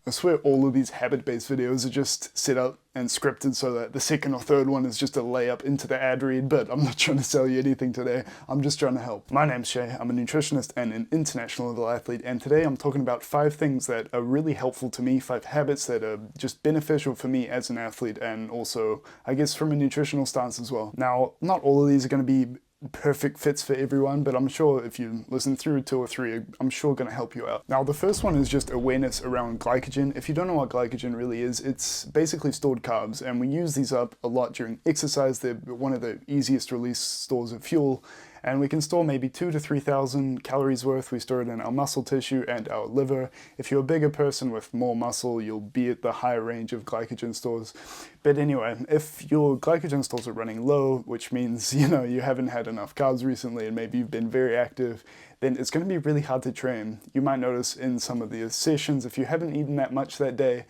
I swear all of these habit-based videos are just set up and scripted so that the second or third one is just a layup into the ad read, but I'm not trying to sell you anything today. I'm just trying to help. My name's Shay, I'm a nutritionist and an international level athlete, and today I'm talking about 5 things that are really helpful to me, 5 habits that are just beneficial for me as an athlete, and also, I guess, from a nutritional stance as well. Now, not all of these are going to be perfect fits for everyone, but I'm sure if you listen through 2 or 3, I'm sure going to help you out. Now, the first one is just awareness around glycogen. If you don't know what glycogen really is, it's basically stored carbs, and we use these up a lot during exercise. They're one of the easiest release stores of fuel, and we can store maybe 2,000 to 3,000 calories worth. We store it in our muscle tissue and our liver. If you're a bigger person with more muscle, you'll be at the higher range of glycogen stores. But anyway, if your glycogen stores are running low, which means, you haven't had enough carbs recently and maybe you've been very active, then it's going to be really hard to train. You might notice in some of the sessions, if you haven't eaten that much that day,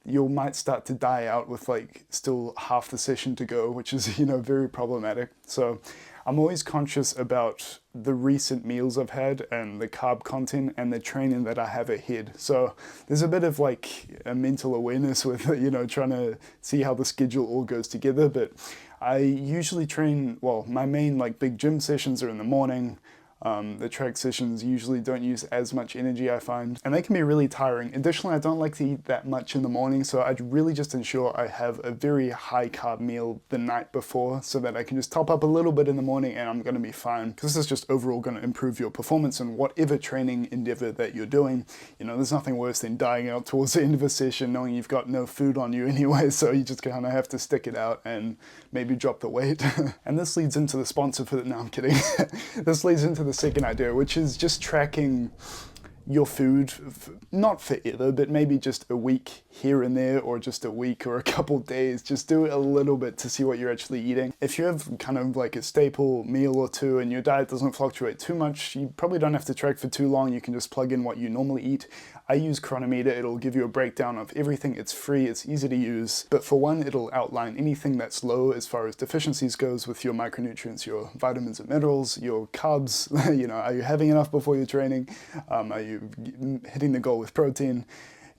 you might start to die out with like still half the session to go, which is, very problematic. So I'm always conscious about the recent meals I've had and the carb content and the training that I have ahead. So there's a bit of like a mental awareness with, trying to see how the schedule all goes together. But I usually train, well, my main like big gym sessions are in the morning. The track sessions usually don't use as much energy, I find, and they can be really tiring. Additionally, I don't like to eat that much in the morning, so I'd really just ensure I have a very high carb meal the night before so that I can just top up a little bit in the morning and I'm going to be fine, because this is just overall going to improve your performance in whatever training endeavor that you're doing. There's nothing worse than dying out towards the end of a session knowing you've got no food on you anyway, so you just kind of have to stick it out and maybe drop the weight. And this leads into the sponsor for the, no, I'm kidding. This leads into the second idea, which is just tracking your food, not forever, but maybe just a week here and there, or just a week or a couple days. Just do it a little bit to see what you're actually eating. If you have kind of like a staple meal or two and your diet doesn't fluctuate too much, you probably don't have to track for too long. You can just plug in what you normally eat. I use Chronometer. It'll give you a breakdown of everything. It's free, it's easy to use, but for one, it'll outline anything that's low as far as deficiencies goes with your micronutrients, your vitamins and minerals, your carbs. Are you having enough before your training? Are you hitting the goal with protein?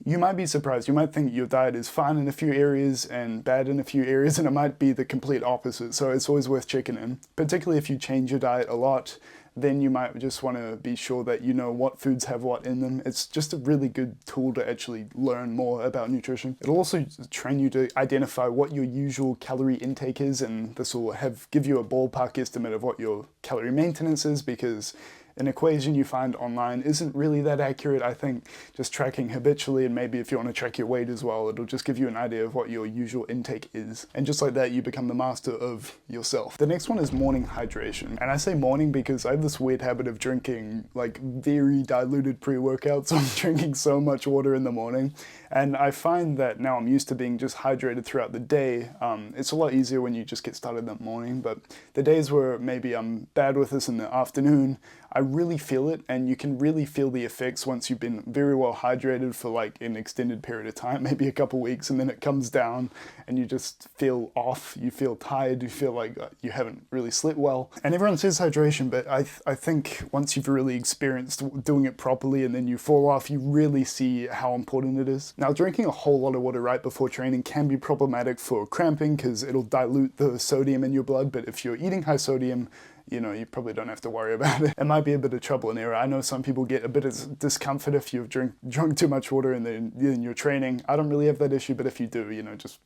You might be surprised. You might think your diet is fine in a few areas and bad in a few areas, and it might be the complete opposite. So it's always worth checking in, particularly if you change your diet a lot. Then you might just want to be sure that you know what foods have what in them. It's just a really good tool to actually learn more about nutrition. It'll also train you to identify what your usual calorie intake is, and this will give you a ballpark estimate of what your calorie maintenance is, because an equation you find online isn't really that accurate. I think just tracking habitually, and maybe if you want to track your weight as well, it'll just give you an idea of what your usual intake is. And just like that, you become the master of yourself. The next one is morning hydration. And I say morning because I have this weird habit of drinking like very diluted pre-workouts. So I'm drinking so much water in the morning. And I find that now I'm used to being just hydrated throughout the day. It's a lot easier when you just get started that morning, but the days where maybe I'm bad with this in the afternoon, I really feel it, and you can really feel the effects once you've been very well hydrated for like an extended period of time, maybe a couple weeks, and then it comes down and you just feel off, you feel tired, you feel like you haven't really slept well. And everyone says hydration, but I think once you've really experienced doing it properly and then you fall off, you really see how important it is. Now, drinking a whole lot of water right before training can be problematic for cramping because it'll dilute the sodium in your blood, but if you're eating high sodium, you probably don't have to worry about it. It might be a bit of trouble in there. I know some people get a bit of discomfort if you've drunk too much water in your training. I don't really have that issue, but if you do, just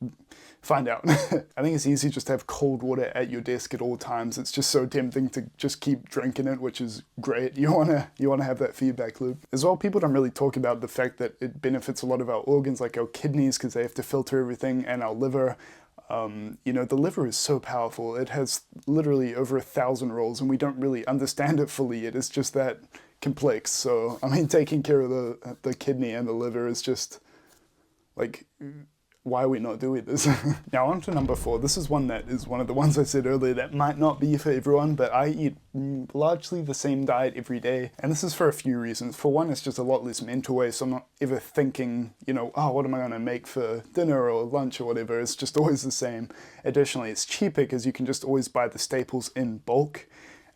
find out. I think it's easy just to have cold water at your desk at all times. It's just so tempting to just keep drinking it, which is great. You wanna have that feedback loop. As well, people don't really talk about the fact that it benefits a lot of our organs, like our kidneys, because they have to filter everything, and our liver. The liver is so powerful. It has literally over 1,000 roles, and we don't really understand it fully yet. It's just that complex. So, taking care of the kidney and the liver is just like, why are we not doing this? Now on to number 4. This is one that is one of the ones I said earlier that might not be for everyone, but I eat largely the same diet every day. And this is for a few reasons. For one, it's just a lot less mental waste. So I'm not ever thinking, oh, what am I going to make for dinner or lunch or whatever. It's just always the same. Additionally, it's cheaper because you can just always buy the staples in bulk.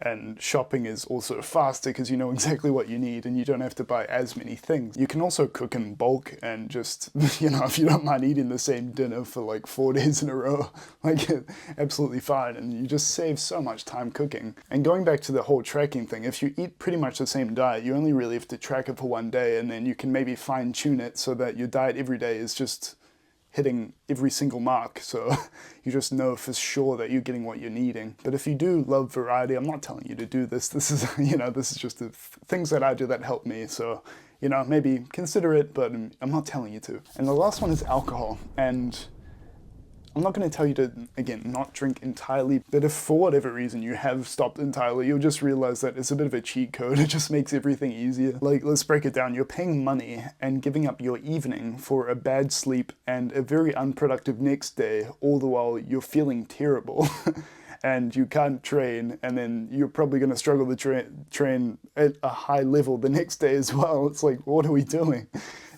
And shopping is also faster because you know exactly what you need and you don't have to buy as many things. You can also cook in bulk and just, you know, if you don't mind eating the same dinner for like 4 days in a row, like absolutely fine, and you just save so much time cooking. And going back to the whole tracking thing, if you eat pretty much the same diet, you only really have to track it for one day, and then you can maybe fine tune it so that your diet every day is just hitting every single mark, so you just know for sure that you're getting what you're needing. But if you do love variety, I'm not telling you to do this. This is, you know, this is just the things that I do that help me. So, you know, maybe consider it, but I'm not telling you to. And the last one is alcohol. And I'm not going to tell you to, again, not drink entirely, but if for whatever reason you have stopped entirely, you'll just realize that it's a bit of a cheat code. It just makes everything easier. Like, let's break it down. You're paying money and giving up your evening for a bad sleep and a very unproductive next day, all the while you're feeling terrible. And you can't train, and then you're probably going to struggle to train at a high level the next day as well. It's like, what are we doing?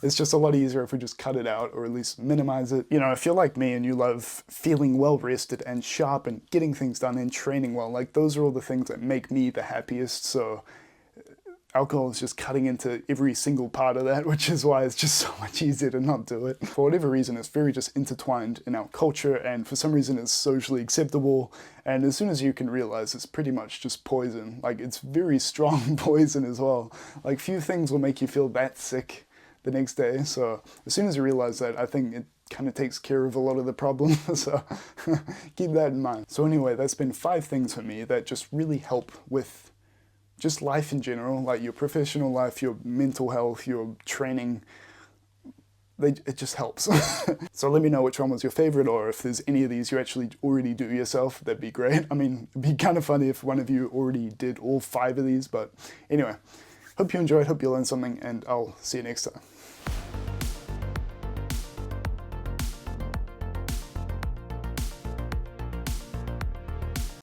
It's just a lot easier if we just cut it out, or at least minimize it. You know, if you're like me and you love feeling well rested and sharp and getting things done and training well, like those are all the things that make me the happiest. So alcohol is just cutting into every single part of that, which is why it's just so much easier to not do it. For whatever reason, it's very just intertwined in our culture, and for some reason it's socially acceptable. And as soon as you can realize it's pretty much just poison, like it's very strong poison as well. Like few things will make you feel that sick the next day. So as soon as you realize that, I think it kind of takes care of a lot of the problem. So keep that in mind. So anyway, that's been 5 things for me that just really help with just life in general, like your professional life, your mental health, your training. It just helps. So let me know which one was your favorite, or if there's any of these you actually already do yourself, that'd be great. I mean, it'd be kind of funny if one of you already did all 5 of these, but anyway, hope you enjoyed, hope you learned something, and I'll see you next time.